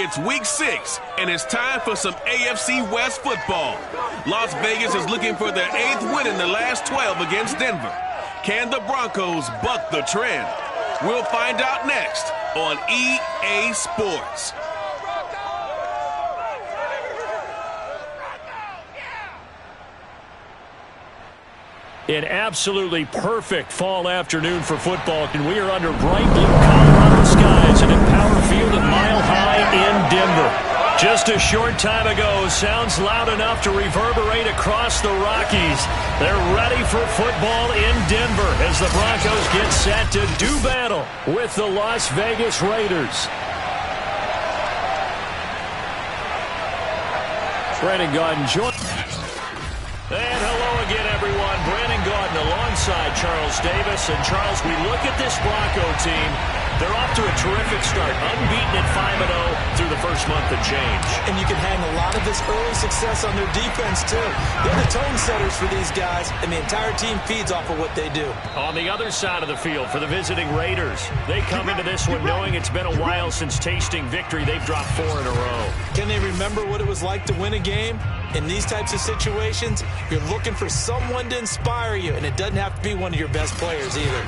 It's week 6, and it's time for some AFC West football. Las Vegas is looking for their 8th win in the last 12 against Denver. Can the Broncos buck the trend? We'll find out next on EA Sports. An absolutely perfect fall afternoon for football, and we are under bright blue Colorado skies and at Power Field at Mile High in Denver. Just a short time ago, sounds loud enough to reverberate across the Rockies. They're ready for football in Denver as the Broncos get set to do battle with the Las Vegas Raiders. Brandon Gaudin joins. And hello again, everyone. Brandon Gaudin alongside Charles Davis. And Charles, we look at this Bronco team. They're off to a terrific start, unbeaten at 5-0 through the first month of change. And you can hang a lot of this early success on their defense, too. They're the tone setters for these guys, and the entire team feeds off of what they do. On the other side of the field for the visiting Raiders, they come into this one knowing it's been a while since tasting victory. They've dropped 4 in a row. Can they remember what it was like to win a game? In these types of situations, you're looking for someone to inspire you, and it doesn't have to be one of your best players either.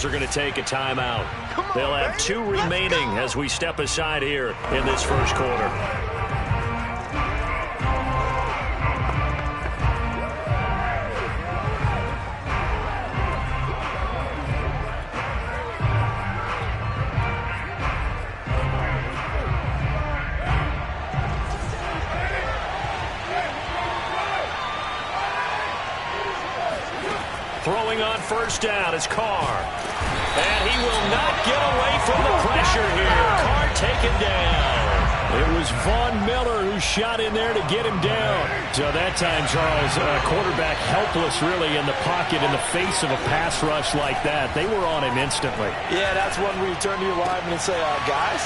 Are going to take a timeout. They'll have 2 remaining as we step aside here in this first quarter. Throwing on first down is Carr. And he will not get away from the pressure here. Carr taken down. It was Von Miller who shot in there to get him down. So that time, Charles, quarterback helpless really in the pocket in the face of a pass rush like that. They were on him instantly. Yeah, that's one where you turn to your lineman and say, guys,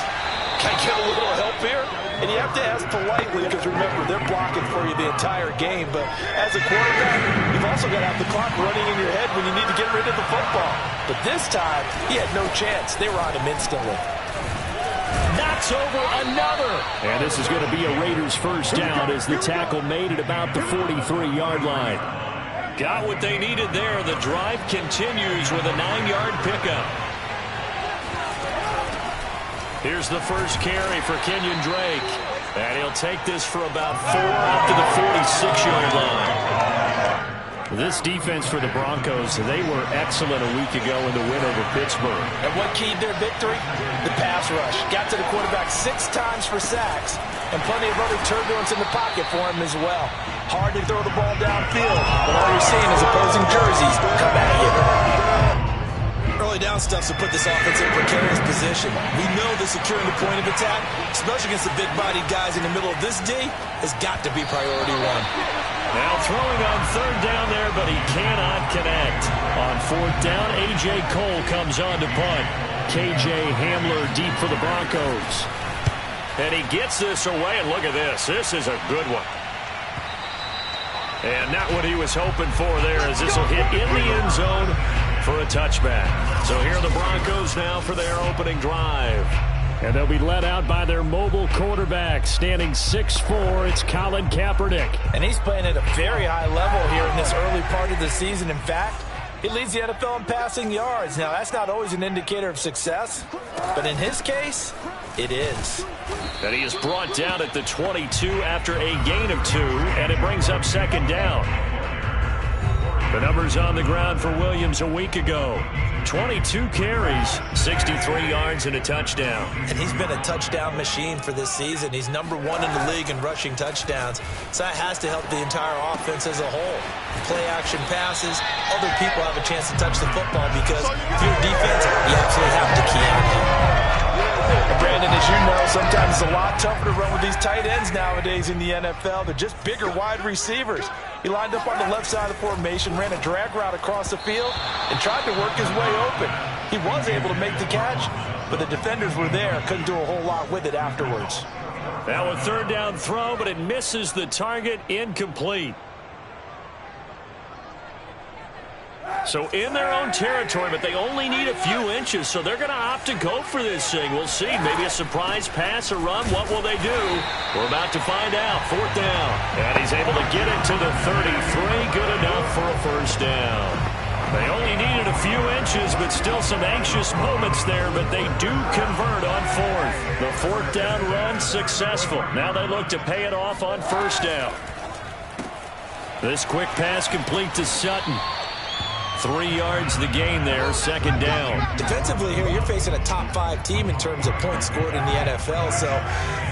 can I get a little help here? And you have to ask politely because, remember, they're blocking for you the entire game. But as a quarterback, you've also got to have the clock running in your head when you need to get rid of the football. But this time, he had no chance. They were on him instantly. Knocks over another. And this is going to be a Raiders first down as the tackle made at about the 43-yard line. Got what they needed there. The drive continues with a 9-yard pickup. Here's the first carry for Kenyon Drake. And he'll take this for about 4 up to the 46-yard line. This defense for the Broncos, they were excellent a week ago in the win over Pittsburgh. And what keyed their victory? The pass rush. Got to the quarterback 6 times for sacks. And plenty of other turbulence in the pocket for him as well. Hard to throw the ball downfield, but all you're seeing is opposing jerseys come at you. Early down stuff to put this offense in a precarious position. We know that securing the point of attack, especially against the big-bodied guys in the middle of this D, has got to be priority 1. Now throwing on 3rd down there, but he cannot connect. On 4th down, A.J. Cole comes on to punt. K.J. Hamler deep for the Broncos. And he gets this away, and look at this. This is a good one. And not what he was hoping for there, as this will hit in the end zone for a touchback. So here are the Broncos now for their opening drive. And they'll be led out by their mobile quarterback, standing 6'4". It's Colin Kaepernick. And he's playing at a very high level here in this early part of the season. In fact, he leads the NFL in passing yards. Now, that's not always an indicator of success, but in his case, it is. And he is brought down at the 22 after a gain of 2, and it brings up 2nd down. The numbers on the ground for Williams a week ago. 22 carries, 63 yards, and a touchdown. And he's been a touchdown machine for this season. He's #1 in the league in rushing touchdowns. So that has to help the entire offense as a whole. Play-action passes, other people have a chance to touch the football because if you're defense, you absolutely have to key on him. Brandon, as you know, sometimes it's a lot tougher to run with these tight ends nowadays in the NFL. They're just bigger wide receivers. He lined up on the left side of the formation, ran a drag route across the field, and tried to work his way open. He was able to make the catch, but the defenders were there. Couldn't do a whole lot with it afterwards. Now a third down throw, but it misses the target. Incomplete. So in their own territory, but they only need a few inches, so they're going to opt to go for this thing. We'll see. Maybe a surprise pass or run. What will they do? We're about to find out. Fourth down. And he's able to get it to the 33. Good enough for a first down. They only needed a few inches, but still some anxious moments there, but they do convert on fourth. The fourth down run successful. Now they look to pay it off on first down. This quick pass complete to Sutton. 3 yards the gain there, second down. Defensively here, you're facing a top 5 team in terms of points scored in the NFL. So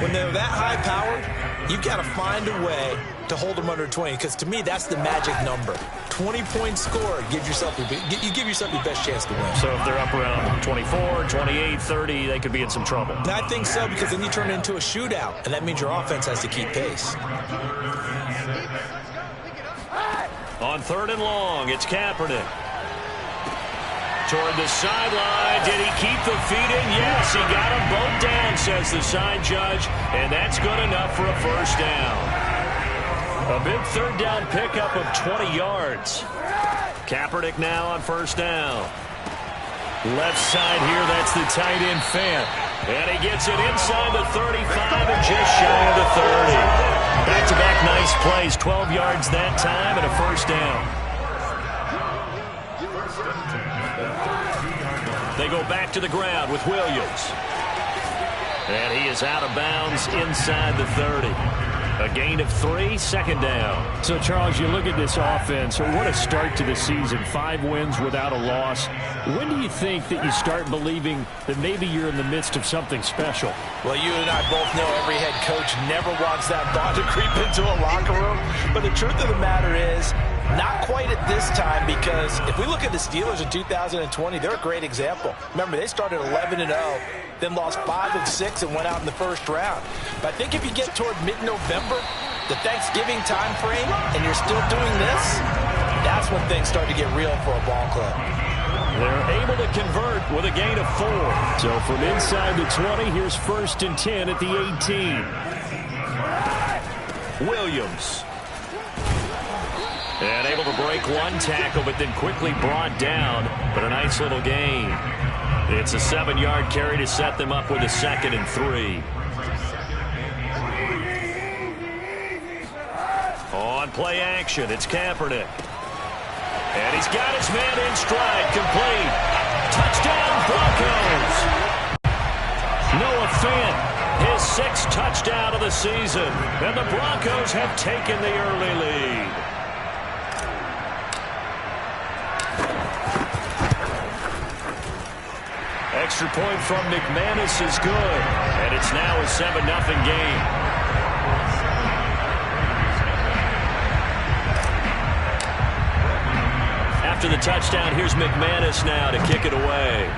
when they're that high-powered, you've got to find a way to hold them under 20. Because to me, that's the magic number. 20 points scored, you give yourself your best chance to win. So if they're up around 24, 28, 30, they could be in some trouble. And I think so, because then you turn it into a shootout, and that means your offense has to keep pace. On third and long, it's Kaepernick. Toward the sideline. Did he keep the feet in? Yes, he got them both down, says the side judge. And that's good enough for a first down. A big third down pickup of 20 yards. Kaepernick now on first down. Left side here, that's the tight end Fant. And he gets it inside the 35 and just shy of the 30. Back-to-back nice plays, 12 yards that time and a first down. They go back to the ground with Williams. And he is out of bounds inside the 30. A gain of 3, second down. So, Charles, you look at this offense, what a start to the season. 5 wins without a loss. When do you think that you start believing that maybe you're in the midst of something special? Well, you and I both know every head coach never wants that thought to creep into a locker room. But the truth of the matter is, not quite at this time, because if we look at the Steelers in 2020, they're a great example. Remember, they started 11-0, then lost 5 of 6 and went out in the first round. But I think if you get toward mid-November, the Thanksgiving time frame, and you're still doing this, that's when things start to get real for a ball club. They're able to convert with a gain of 4. So from inside the 20, here's first and 10 at the 18. Williams. And able to break one tackle, but then quickly brought down. But a nice little gain. It's a 7-yard carry to set them up with a second and 3. On play action, it's Kaepernick. And he's got his man in stride, complete. Touchdown, Broncos. Noah Fant, his 6th touchdown of the season. And the Broncos have taken the early lead. Extra point from McManus is good. And it's now a 7-0 game. After the touchdown, here's McManus now to kick it away.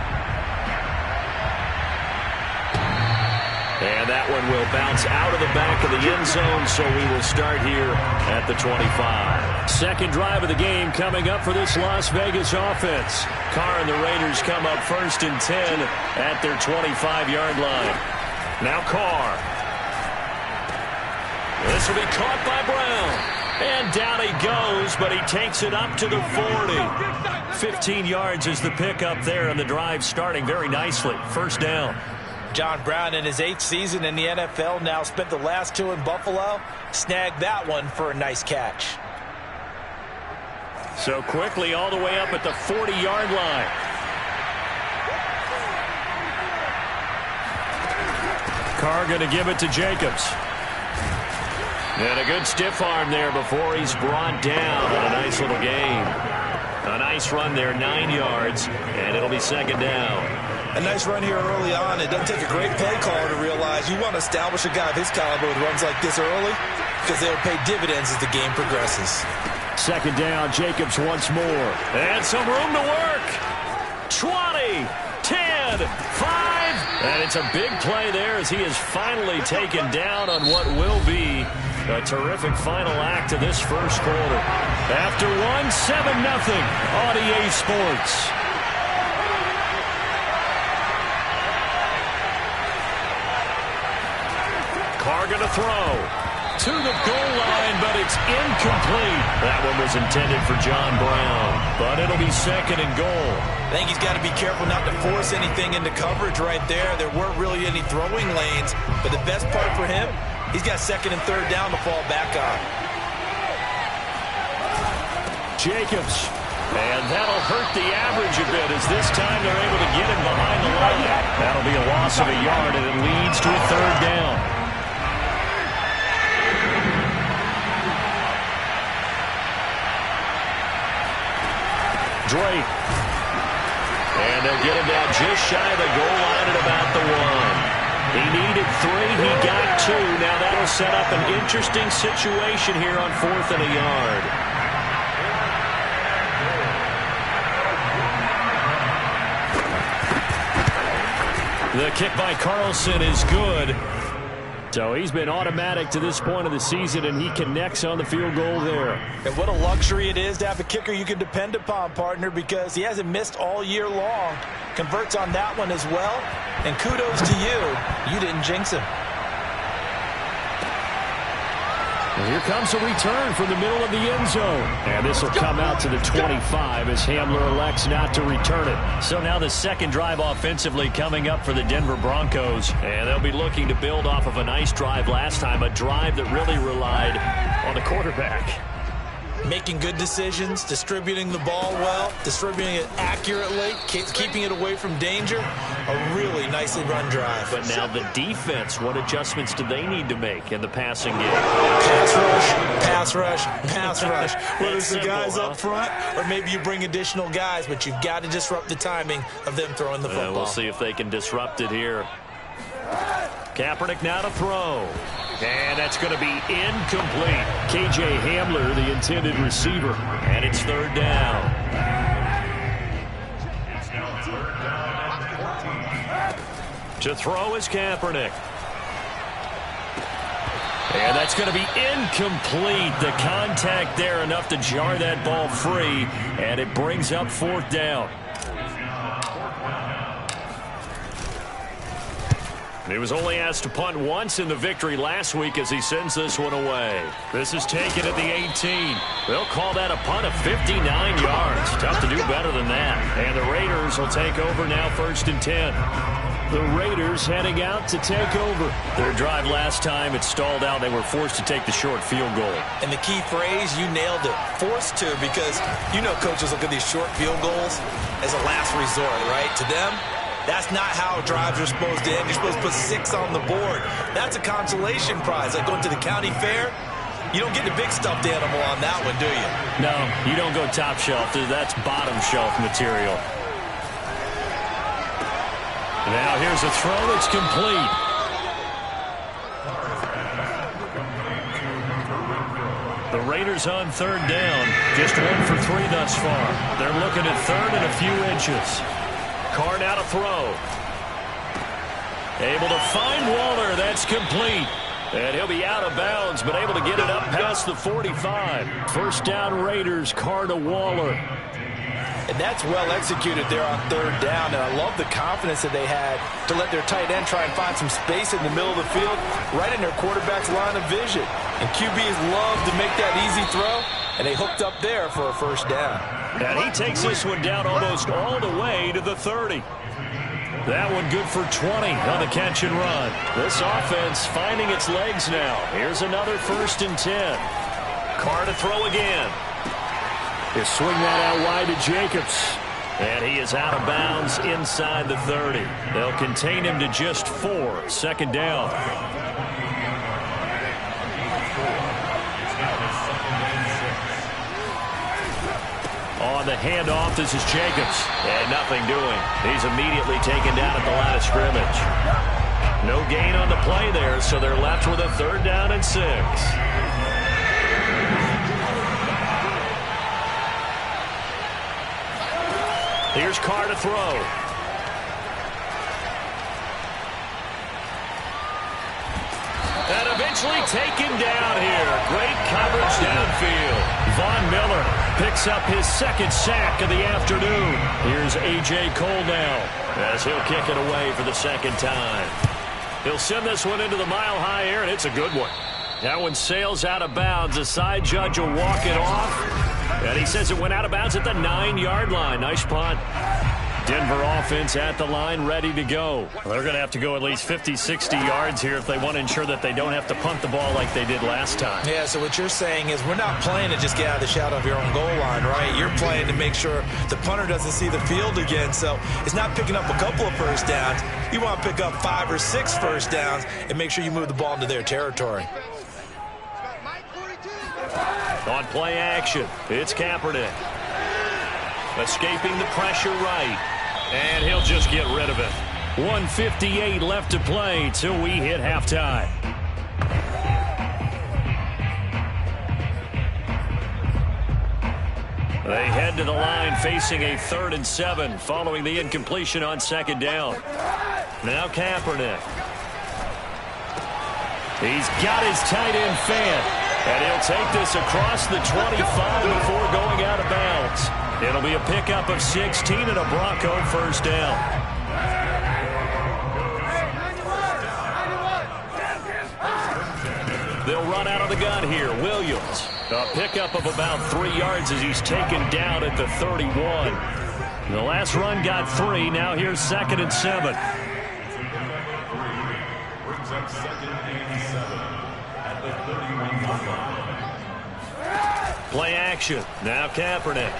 And that one will bounce out of the back of the end zone, so we will start here at the 25. Second drive of the game coming up for this Las Vegas offense. Carr and the Raiders come up first and 10 at their 25-yard line. Now Carr. This will be caught by Brown. And down he goes, but he takes it up to the 40. 15 yards is the pickup there, and the drive starting very nicely. First down. John Brown in his 8th season in the NFL now spent the last 2 in Buffalo. Snagged that one for a nice catch. So quickly all the way up at the 40-yard line. Carr going to give it to Jacobs. And a good stiff arm there before he's brought down on a nice little gain. A nice run there, 9 yards, and it'll be second down. A nice run here early on. It doesn't take a great play caller to realize you want to establish a guy of his caliber with runs like this early, because they'll pay dividends as the game progresses. Second down, Jacobs once more. And some room to work. 20, 10, 5, And it's a big play there as he is finally taken down on what will be a terrific final act of this first quarter. After one, 7-0 on EA Sports. Carr going to throw to the goal line, but it's incomplete. That one was intended for John Brown, but it'll be second and goal. I think he's got to be careful not to force anything into coverage right there. There weren't really any throwing lanes, but the best part for him, he's got second and third down to fall back on. Jacobs, and that'll hurt the average a bit as this time they're able to get him behind the line. That'll be a loss of a yard, and it leads to a third down. Drake. And they'll get him down just shy of the goal line at about the 1. He needed 3. He got 2. Now that'll set up an interesting situation here on 4th and a yard. The kick by Carlson is good. So he's been automatic to this point of the season, and he connects on the field goal there. And what a luxury it is to have a kicker you can depend upon, partner, because he hasn't missed all year long. Converts on that one as well. And kudos to you. You didn't jinx him. And here comes a return from the middle of the end zone. And this will come out to the 25 as Hamler elects not to return it. So now the second drive offensively coming up for the Denver Broncos. And they'll be looking to build off of a nice drive last time, a drive that really relied on the quarterback. Making good decisions, distributing the ball well, distributing it accurately, keeping it away from danger. A really nicely run drive. But now the defense, what adjustments do they need to make in the passing game? Pass rush, pass rush, pass rush. Whether it's the guys up front or maybe you bring additional guys, but you've got to disrupt the timing of them throwing the football. We'll see if they can disrupt it here. Kaepernick now to throw. And that's going to be incomplete. K.J. Hamler, the intended receiver. And it's third down. To throw is Kaepernick. And that's going to be incomplete. The contact there enough to jar that ball free. And it brings up fourth down. He was only asked to punt once in the victory last week as he sends this one away. This is taken at the 18. They'll call that a punt of 59 yards. Tough to do better than that. And the Raiders will take over now, 1st and 10. The Raiders heading out to take over. Their drive last time, it stalled out. They were forced to take the short field goal. And the key phrase, you nailed it. Forced to, because you know coaches look at these short field goals as a last resort, right? To them, that's not how drives are supposed to end. You're supposed to put 6 on the board. That's a consolation prize. Like going to the county fair, you don't get the big stuffed animal on that one, do you? No, you don't go top shelf. That's bottom shelf material. Now here's a throw that's complete. The Raiders on third down. Just 1 for 3 thus far. They're looking at third and a few inches. Carr now to throw. Able to find Waller. That's complete. And he'll be out of bounds, but able to get it up past the 45. First down Raiders, Carr to Waller. And that's well executed there on third down. And I love the confidence that they had to let their tight end try and find some space in the middle of the field, right in their quarterback's line of vision. And QBs love to make that easy throw, and they hooked up there for a first down. And he takes this one down almost all the way to the 30. That one good for 20 on the catch and run. This offense finding its legs now. Here's another 1st and 10. Carr to throw again. He'll swing that out wide to Jacobs. And he is out of bounds inside the 30. They'll contain him to just 4. Second down. On the handoff, this is Jacobs. And nothing doing. He's immediately taken down at the line of scrimmage. No gain on the play there, so they're left with a 3rd down and 6. Here's Carr to throw. Eventually taken down here. Great coverage downfield. Von Miller picks up his second sack of the afternoon. Here's A.J. Cole now as he'll kick it away for the second time. He'll send this one into the mile-high air, and it's a good one. That one sails out of bounds. The side judge will walk it off. And he says it went out of bounds at the 9-yard line. Nice punt. Denver offense at the line, ready to go. Well, they're going to have to go at least 50, 60 yards here if they want to ensure that they don't have to punt the ball like they did last time. Yeah, so what you're saying is we're not playing to just get out of the shadow of your own goal line, right? You're playing to make sure the punter doesn't see the field again. So it's not picking up a couple of first downs. You want to pick up 5 or 6 first downs and make sure you move the ball into their territory. On play action, it's Kaepernick. Escaping the pressure right. And he'll just get rid of it. 1:58 left to play till we hit halftime. They head to the line facing a 3rd and 7 following the incompletion on second down. Now Kaepernick. He's got his tight end fan. And he'll take this across the 25 before going out of bounds. It'll be a pickup of 16 and a Bronco first down. They'll run out of the gun here. Williams. A pickup of about 3 yards as he's taken down at the 31. The last run got 3. Now here's 2nd and 7. Brings up 2nd and 7 at the 31-yard line. Play action. Now Kaepernick.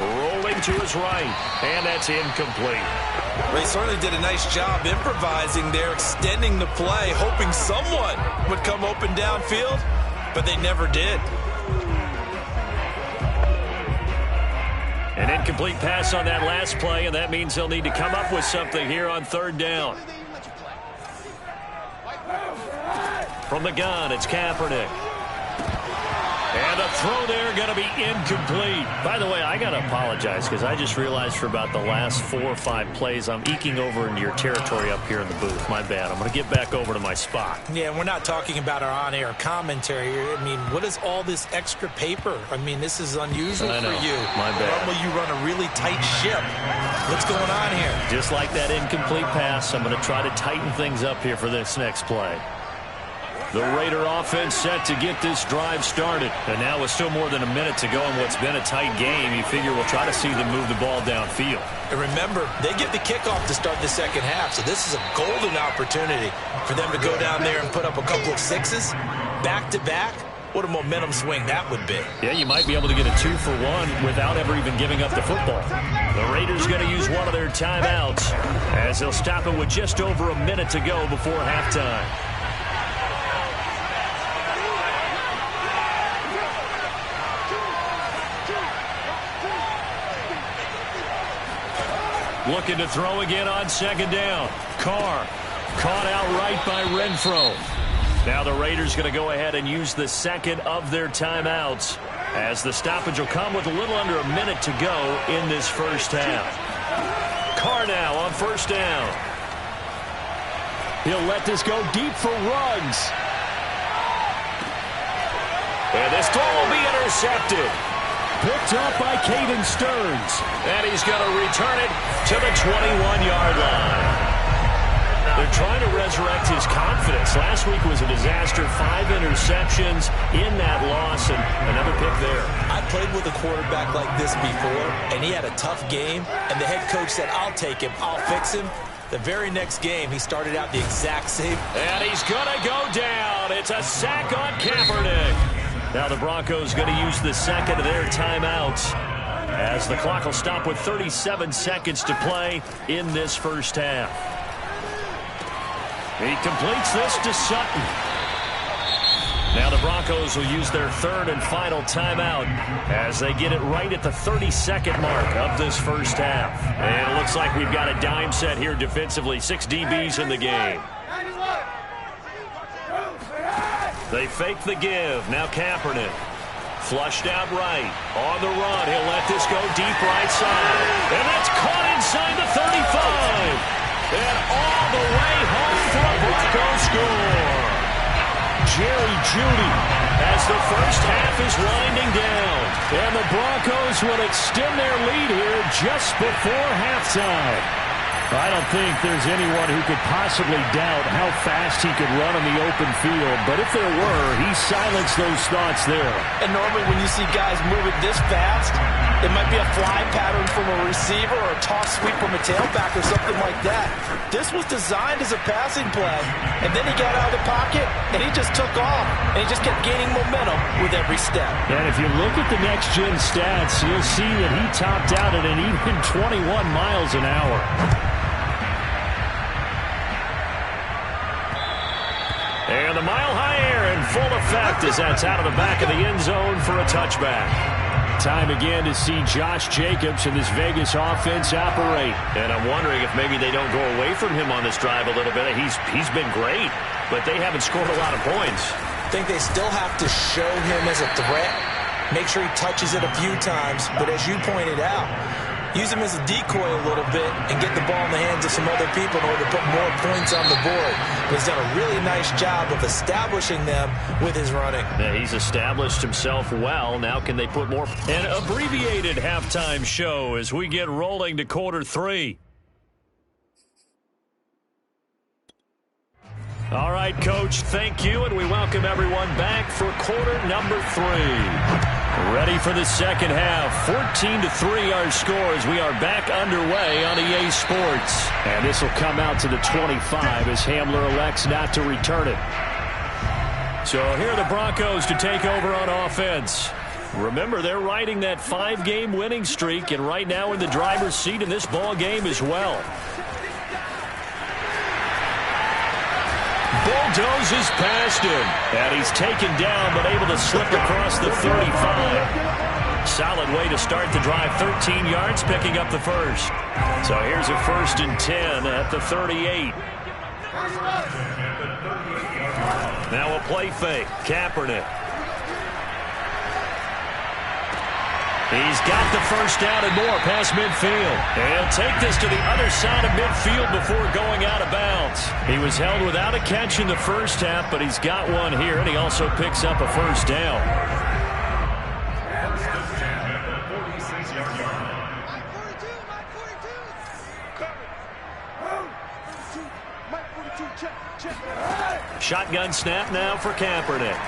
Rolling to his right. And that's incomplete. They certainly did a nice job improvising there, extending the play, hoping someone would come open downfield, but they never did. An incomplete pass on that last play, and that means they'll need to come up with something here on 3rd down. From the gun, it's Kaepernick. And the throw there going to be incomplete. By the way, I got to apologize because I just realized for about the last 4 or 5 plays I'm eking over into your territory up here in the booth. My bad. I'm going to get back over to my spot. Yeah, we're not talking about our on-air commentary. I mean, what is all this extra paper? I mean, this is unusual for you. My bad. Normally you run a really tight ship. What's going on here? Just like that incomplete pass, I'm going to try to tighten things up here for this next play. The Raider offense set to get this drive started. And now with still more than a minute to go in what's been a tight game, you figure we'll try to see them move the ball downfield. And remember, they get the kickoff to start the second half, so this is a golden opportunity for them to go down there and put up a couple of 6s back-to-back. What a momentum swing that would be. Yeah, you might be able to get a 2-for-1 without ever even giving up the football. The Raiders going to use one of their timeouts as they'll stop it with just over a minute to go before halftime. Looking to throw again on second down. Carr caught out right by Renfro. Now the Raiders going to go ahead and use the second of their timeouts as the stoppage will come with a little under a minute to go in this first half. Carr now on first down. He'll let this go deep for Ruggs. And this throw will be intercepted. Picked up by Caden Stearns. And he's going to return it to the 21-yard line. They're trying to resurrect his confidence. Last week was a disaster. 5 interceptions in that loss, and another pick there. I played with a quarterback like this before, and he had a tough game, and the head coach said, I'll take him, I'll fix him. The very next game, he started out the exact same. And he's going to go down. It's a sack on Kaepernick. Now the Broncos going to use the second of their timeouts as the clock will stop with 37 seconds to play in this first half. He completes this to Sutton. Now the Broncos will use their third and final timeout as they get it right at the 32nd mark of this first half. And it looks like we've got a dime set here defensively. 6 DBs in the game. They fake the give. Now Kaepernick. Flushed out right. On the run. He'll let this go deep right side. And that's caught inside the 35. And all the way home for a Bronco score. Jerry Jeudy as the first half is winding down. And the Broncos will extend their lead here just before halftime. I don't think there's anyone who could possibly doubt how fast he could run on the open field. But if there were, he silenced those thoughts there. And normally when you see guys moving this fast, it might be a fly pattern from a receiver or a toss sweep from a tailback or something like that. This was designed as a passing play. And then he got out of the pocket, and he just took off. And he just kept gaining momentum with every step. And if you look at the next-gen stats, you'll see that he topped out at an even 21 miles an hour. And the mile-high air in full effect as that's out of the back of the end zone for a touchback. Time again to see Josh Jacobs and this Vegas offense operate. And I'm wondering if maybe they don't go away from him on this drive a little bit. He's been great, but they haven't scored a lot of points. I think they still have to show him as a threat. Make sure he touches it a few times. But as you pointed out, use him as a decoy a little bit and get the ball in the hands of some other people in order to put more points on the board. But he's done a really nice job of establishing them with his running. Yeah, he's established himself well. Now can they put more? An abbreviated halftime show as we get rolling to quarter three. All right, Coach, thank you, and we welcome everyone back for quarter number 3. Ready for the second half. 14-3 our score as we are back underway on EA Sports. And this will come out to the 25 as Hamler elects not to return it. So here are the Broncos to take over on offense. Remember, they're riding that 5-game winning streak, and right now in the driver's seat in this ball game as well. Bulldozes past him, and he's taken down but able to slip across the 35. Solid way to start the drive, 13 yards, picking up the first. So here's a 1st and 10 at the 38. Now a play fake, Kaepernick. He's got the first down and more past midfield. And he'll take this to the other side of midfield before going out of bounds. He was held without a catch in the first half, but he's got one here, and he also picks up a first down. Shotgun snap now for Kaepernick.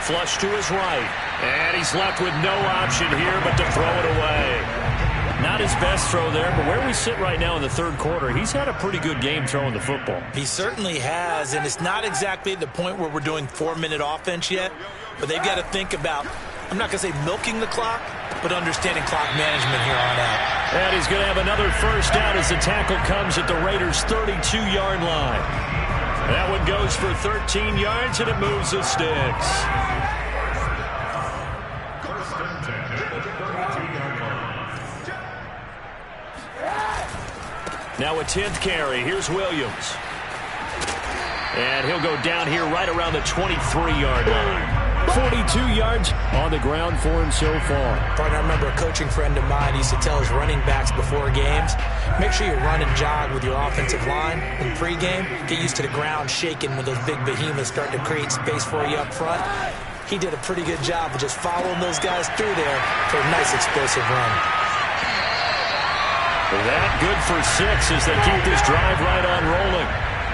Flush to his right. And he's left with no option here but to throw it away. Not his best throw there, but where we sit right now in the third quarter, he's had a pretty good game throwing the football. He certainly has, and it's not exactly at the point where we're doing 4-minute offense yet, but they've got to think about, I'm not going to say milking the clock, but understanding clock management here on out. And he's going to have another first down as the tackle comes at the Raiders' 32-yard line. That one goes for 13 yards, and it moves the sticks. Now a 10th carry. Here's Williams. And he'll go down here right around the 23-yard line. 42 yards on the ground for him so far. Partner, I remember a coaching friend of mine used to tell his running backs before games, make sure you run and jog with your offensive line in pregame. Get used to the ground shaking when those big behemoths start to create space for you up front. He did a pretty good job of just following those guys through there for a nice explosive run. That good for 6 as they keep this drive right on rolling.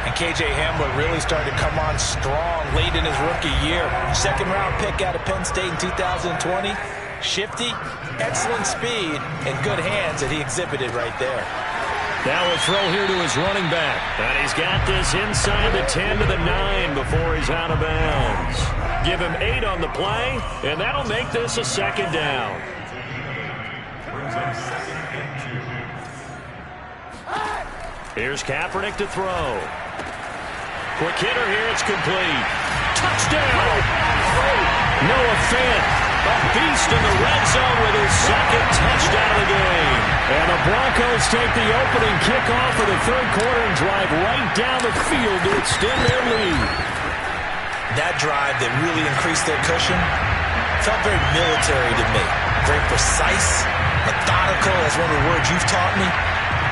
And K.J. Hamler really started to come on strong late in his rookie year. 2nd-round pick out of Penn State in 2020. Shifty, excellent speed, and good hands that he exhibited right there. Now a throw here to his running back. And he's got this inside the 10 to the 9 before he's out of bounds. Give him 8 on the play, and that'll make this a 2nd down. Here's Kaepernick to throw. Quick hitter here, it's complete. Touchdown! Noah Fant, a beast in the red zone with his 2nd touchdown of the game. And the Broncos take the opening kickoff of the third quarter and drive right down the field to extend their lead. That drive that really increased their cushion felt very military to me. Very precise, methodical, that's one of the words you've taught me.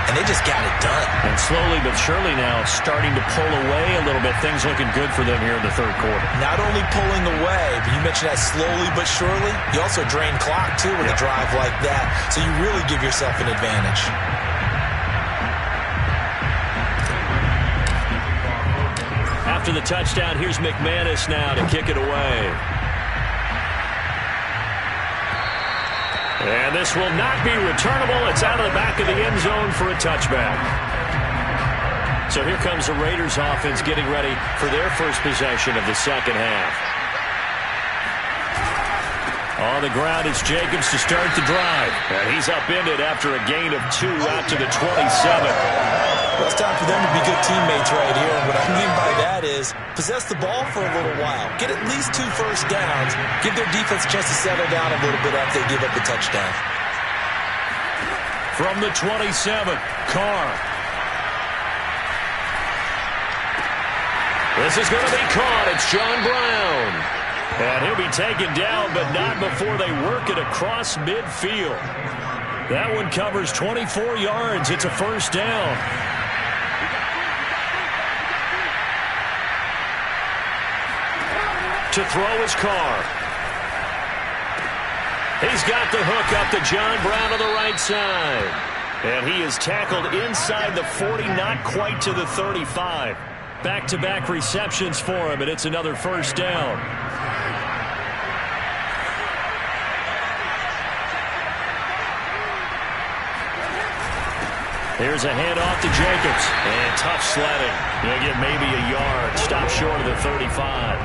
and they just got it done. And slowly but surely now starting to pull away a little bit. Things looking good for them here in the third quarter. Not only pulling away, but you mentioned that slowly but surely. You also drain clock, too, with a drive like that. So you really give yourself an advantage. After the touchdown, here's McManus now to kick it away. And this will not be returnable. It's out of the back of the end zone for a touchback. So here comes the Raiders offense getting ready for their first possession of the second half. On the ground, it's Jacobs to start the drive. And he's upended after a gain of 2 out to the 27. Well, it's time for them to be good teammates right here. And what I mean by that is possess the ball for a little while. Get at least 2 first downs. Give their defense a chance to settle down a little bit after they give up the touchdown. From the 27, Carr. This is going to be caught. It's John Brown. And he'll be taken down, but not before they work it across midfield. That one covers 24 yards. It's a first down. To throw his Carr. He's got the hook up to John Brown on the right side. And he is tackled inside the 40, not quite to the 35. Back-to-back receptions for him, and it's another first down. Here's a handoff to Jacobs. And tough sledding. He'll get maybe a yard. Stop short of the 35.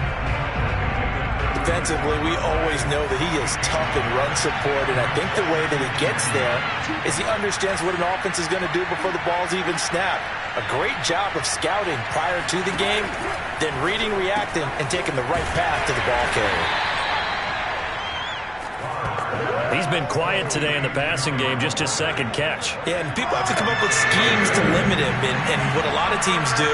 Defensively, we always know that he is tough in run support, and I think the way that he gets there is he understands what an offense is going to do before the ball's even snapped. A great job of scouting prior to the game, then reading, reacting, and taking the right path to the ball carrier. He's been quiet today in the passing game, just his second catch. Yeah, and people have to come up with schemes to limit him, and what a lot of teams do,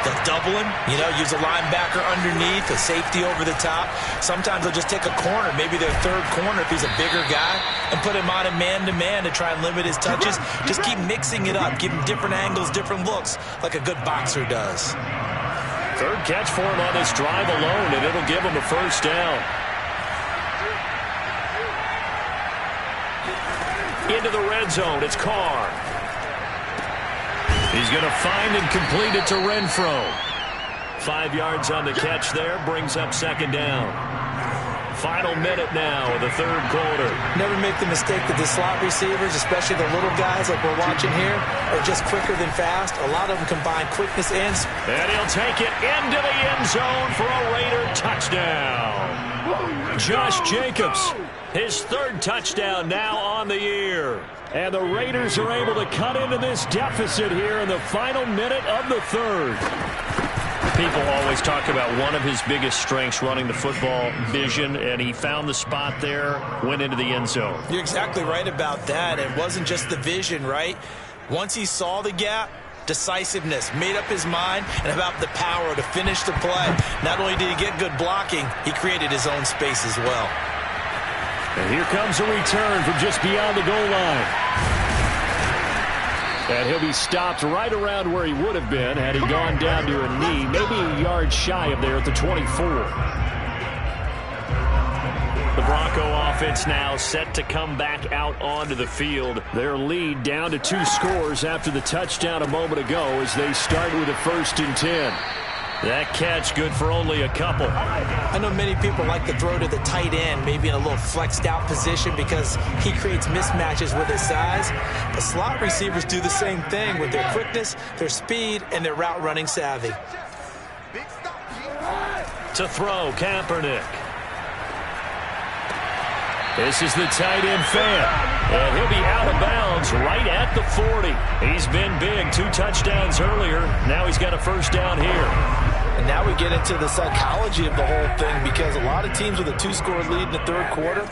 they'll double him, use a linebacker underneath, a safety over the top. Sometimes they'll just take a corner, maybe their third corner if he's a bigger guy, and put him on a man-to-man to try and limit his touches. Just keep mixing it up, give him different angles, different looks, like a good boxer does. Third catch for him on this drive alone, and it'll give him a first down. Into the red zone, it's Carr. He's going to find and complete it to Renfro. 5 yards on the catch there, brings up second down. Final minute now of the third quarter. Never make the mistake that the slot receivers, especially the little guys like we're watching here, are just quicker than fast. A lot of them combine quickness and speed. And he'll take it into the end zone for a Raider touchdown. Josh Jacobs, his third touchdown now on the year. And the Raiders are able to cut into this deficit here in the final minute of the third. People always talk about one of his biggest strengths, running the football, vision, and he found the spot there, went into the end zone. You're exactly right about that. It wasn't just the vision, right? Once he saw the gap, decisiveness, made up his mind, and about the power to finish the play. Not only did he get good blocking, he created his own space as well. And here comes a return from just beyond the goal line. And he'll be stopped right around where he would have been had he gone down to a knee, maybe a yard shy of there at the 24. The Bronco offense now set to come back out onto the field. Their lead down to 2 scores after the touchdown a moment ago as they start with a 1st and 10. That catch good for only a couple. I know many people like to throw to the tight end, maybe in a little flexed out position because he creates mismatches with his size. But slot receivers do the same thing with their quickness, their speed, and their route running savvy. To throw, Kaepernick. This is the tight end fan. And he'll be out of bounds right at the 40. He's been big, 2 touchdowns earlier. Now he's got a first down here. And now we get into the psychology of the whole thing because a lot of teams with a 2-score lead in the third quarter,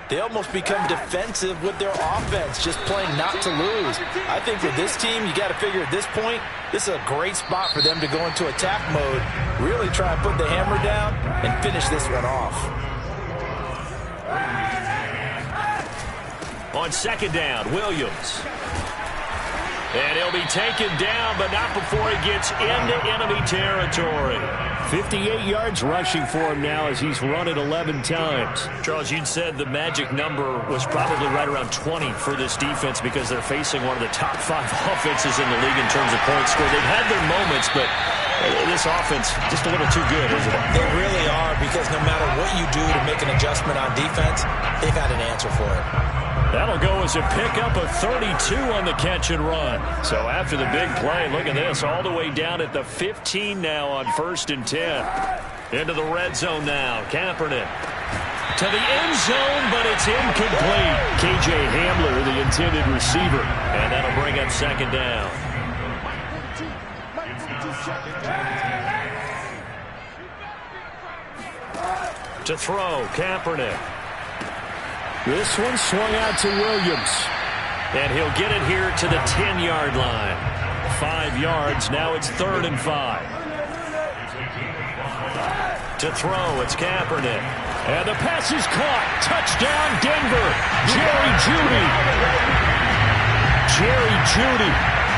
they almost become defensive with their offense, just playing not to lose. I think with this team, you got to figure at this point, this is a great spot for them to go into attack mode, really try and put the hammer down and finish this one off. On second down, Williams. And he'll be taken down, but not before he gets into enemy territory. 58 yards rushing for him now as he's run it 11 times. Charles, you'd said the magic number was probably right around 20 for this defense because they're facing one of the top 5 offenses in the league in terms of points scored. They've had their moments, but this offense just a little too good, isn't it? They really are, because no matter what you do to make an adjustment on defense, they've got an answer for it. That'll go as a pickup of 32 on the catch and run. So after the big play, look at this, all the way down at the 15 now on 1st and 10. Into the red zone now. Kaepernick to the end zone, but it's incomplete. K.J. Hamler, the intended receiver. And that'll bring up 2nd down. To throw, Kaepernick. This one swung out to Williams. And he'll get it here to the 10-yard line. 5 yards, now it's 3rd and 5. To throw, it's Kaepernick. And the pass is caught. Touchdown, Denver. Jerry Jeudy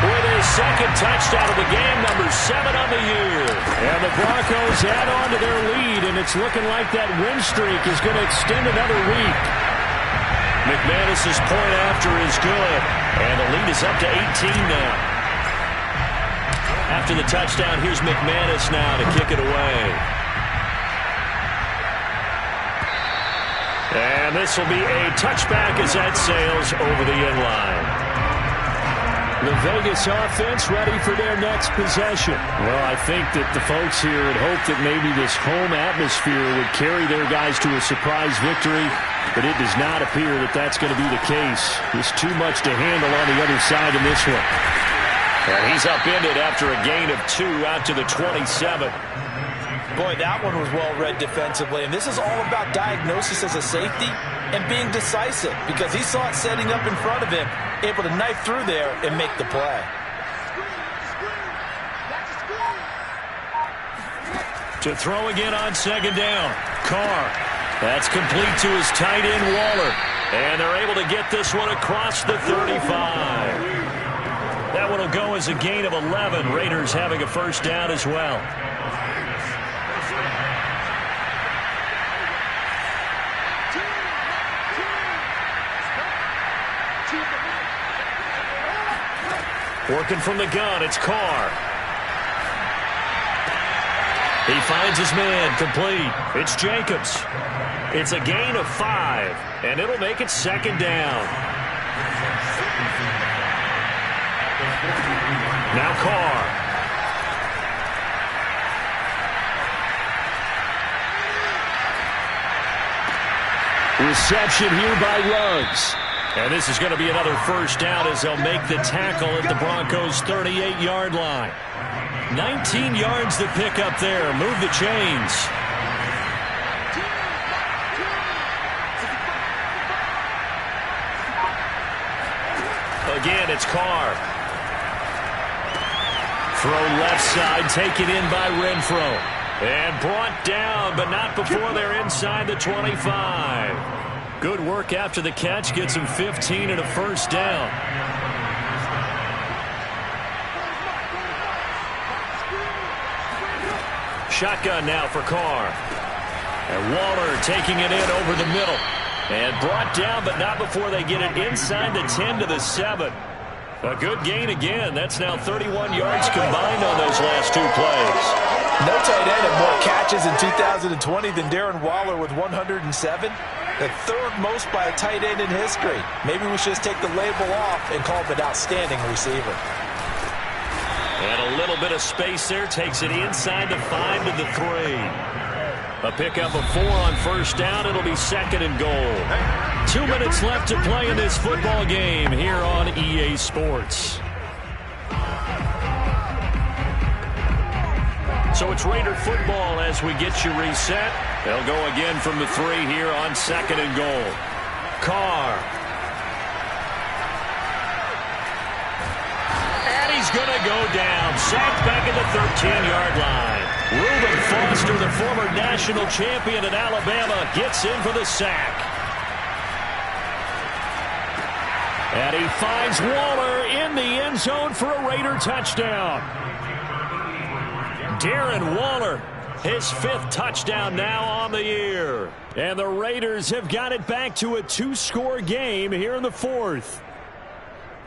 with his 2nd touchdown of the game, number 7 on the year. And the Broncos add on to their lead, and it's looking like that win streak is going to extend another week. McManus's point after is good, and the lead is up to 18 now. After the touchdown, here's McManus now to kick it away. And this will be a touchback as that sails over the end line. The Vegas offense ready for their next possession. Well, I think that the folks here had hoped that maybe this home atmosphere would carry their guys to a surprise victory, but it does not appear that that's going to be the case. There's too much to handle on the other side in this one. And he's upended after a gain of 2 out to the 27. Boy, that one was well read defensively, and this is all about diagnosis as a safety and being decisive, because he saw it setting up in front of him, able to knife through there and make the play. To throw again on 2nd down. Carr. That's complete to his tight end, Waller. And they're able to get this one across the 35. That one will go as a gain of 11. Raiders having a 1st down as well. Working from the gun, it's Carr. He finds his man, complete. It's Jacobs. It's a gain of 5, and it'll make it 2nd down. Now Carr. Reception here by Ruggs. And this is going to be another 1st down as they'll make the tackle at the Broncos' 38-yard line. 19 yards to pick up there. Move the chains. Again, it's Carr. Throw left side, taken in by Renfro. And brought down, but not before they're inside the 25. Good work after the catch. Gets him 15 and a 1st down. Shotgun now for Carr. And Waller taking it in over the middle. And brought down, but not before they get it inside the 10 to the 7. A good gain again. That's now 31 yards combined on those last 2 plays. No tight end had more catches in 2020 than Darren Waller with 107. The 3rd most by a tight end in history. Maybe we should just take the label off and call him an outstanding receiver. And a little bit of space there. Takes it inside the 5 to the 3. A pickup of 4 on 1st down. It'll be 2nd and goal. 2 minutes left to play in this football game here on EA Sports. So it's Raider football as we get you reset. They'll go again from the 3 here on 2nd and goal. Carr. And he's going to go down. Sacked back at the 13-yard line. Reuben Foster, the former national champion at Alabama, gets in for the sack. And he finds Waller in the end zone for a Raider touchdown. Darren Waller, his 5th touchdown now on the year. And the Raiders have got it back to a 2-score game here in the 4th.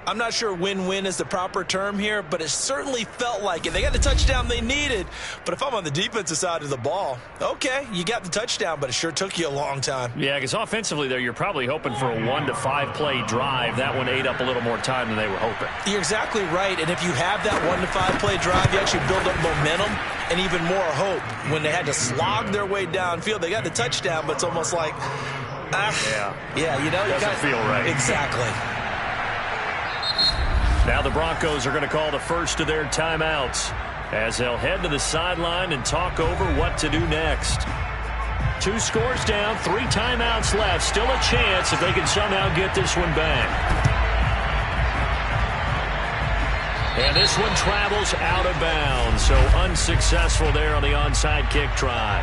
I'm not sure win-win is the proper term here, but it certainly felt like it. They got the touchdown they needed, but if I'm on the defensive side of the ball, okay, you got the touchdown, but it sure took you a long time. Yeah, because offensively there, you're probably hoping for a 1 to 5 play drive. That one ate up a little more time than they were hoping. You're exactly right, and if you have that 1 to 5 play drive, you actually build up momentum and even more hope. When they had to slog their way downfield, they got the touchdown, but it's almost like, you know, doesn't feel right. Exactly. Now the Broncos are going to call the first of their timeouts as they'll head to the sideline and talk over what to do next. 2 scores down, 3 timeouts left. Still a chance if they can somehow get this one back. And this one travels out of bounds, so unsuccessful there on the onside kick try.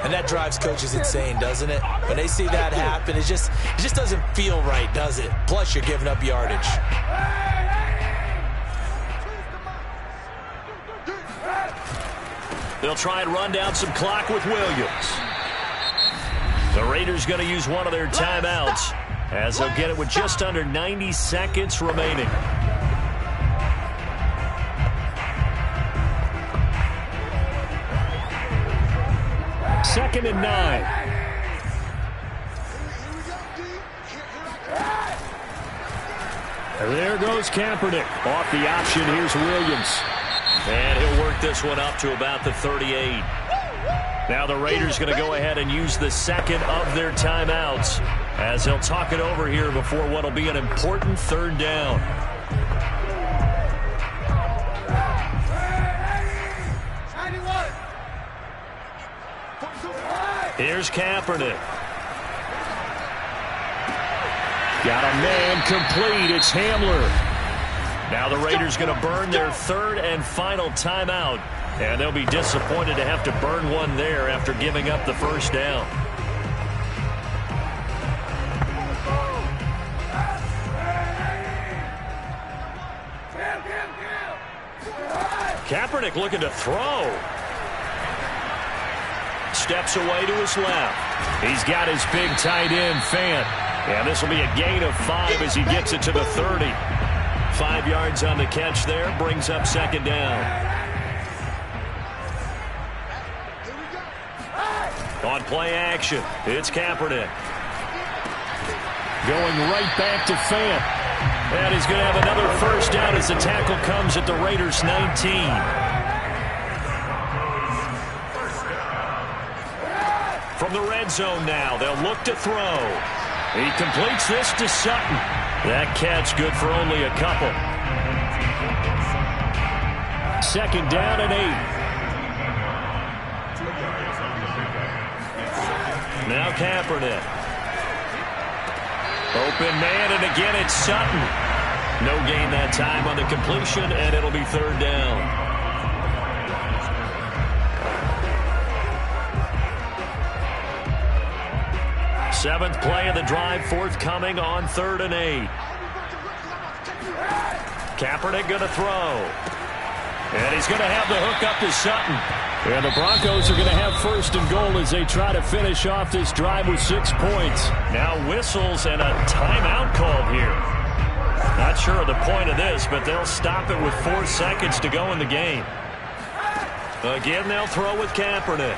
And that drives coaches insane, doesn't it? When they see that happen, it just doesn't feel right, does it? Plus, you're giving up yardage. They'll try and run down some clock with Williams. The Raiders going to use one of their timeouts as they'll get it with just under 90 seconds remaining. Second and 9. There goes Kaepernick. Off the option, here's Williams. And he'll work this one up to about the 38. Now the Raiders going to go ahead and use the second of their timeouts as they'll talk it over here before what will be an important 3rd down. Here's Kaepernick. Got a man complete. It's Hamler. Now the Raiders going to burn their 3rd and final timeout. And they'll be disappointed to have to burn one there after giving up the 1st down. Kaepernick looking to throw. Steps away to his left. He's got his big tight end, Fant. And this will be a gain of 5 as he gets it to the 30. 5 yards on the catch there. Brings up 2nd down. On play action, it's Kaepernick. Going right back to Fant. And he's going to have another 1st down as the tackle comes at the Raiders' 19. From the red zone now, they'll look to throw. He completes this to Sutton. That catch good for only a couple. 2nd down and 8. Now Kaepernick. Open man, and again it's Sutton. No gain that time on the completion, and it'll be 3rd down. 7th play of the drive forthcoming on 3rd and 8. Kaepernick going to throw. And he's going to have the hook up to Sutton. And the Broncos are going to have 1st and goal as they try to finish off this drive with 6 points. Now whistles and a timeout called here. Not sure of the point of this, but they'll stop it with 4 seconds to go in the game. Again, they'll throw with Kaepernick.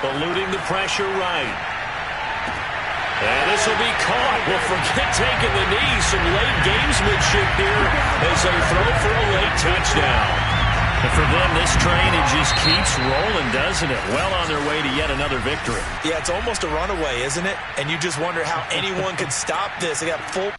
Eluding the pressure right. And this will be caught. Well, forget taking the knee. Some late gamesmanship here as they throw for a late touchdown. And for them, this train, it just keeps rolling, doesn't it? Well on their way to yet another victory. Yeah, it's almost a runaway, isn't it? And you just wonder how anyone could stop this. They got full...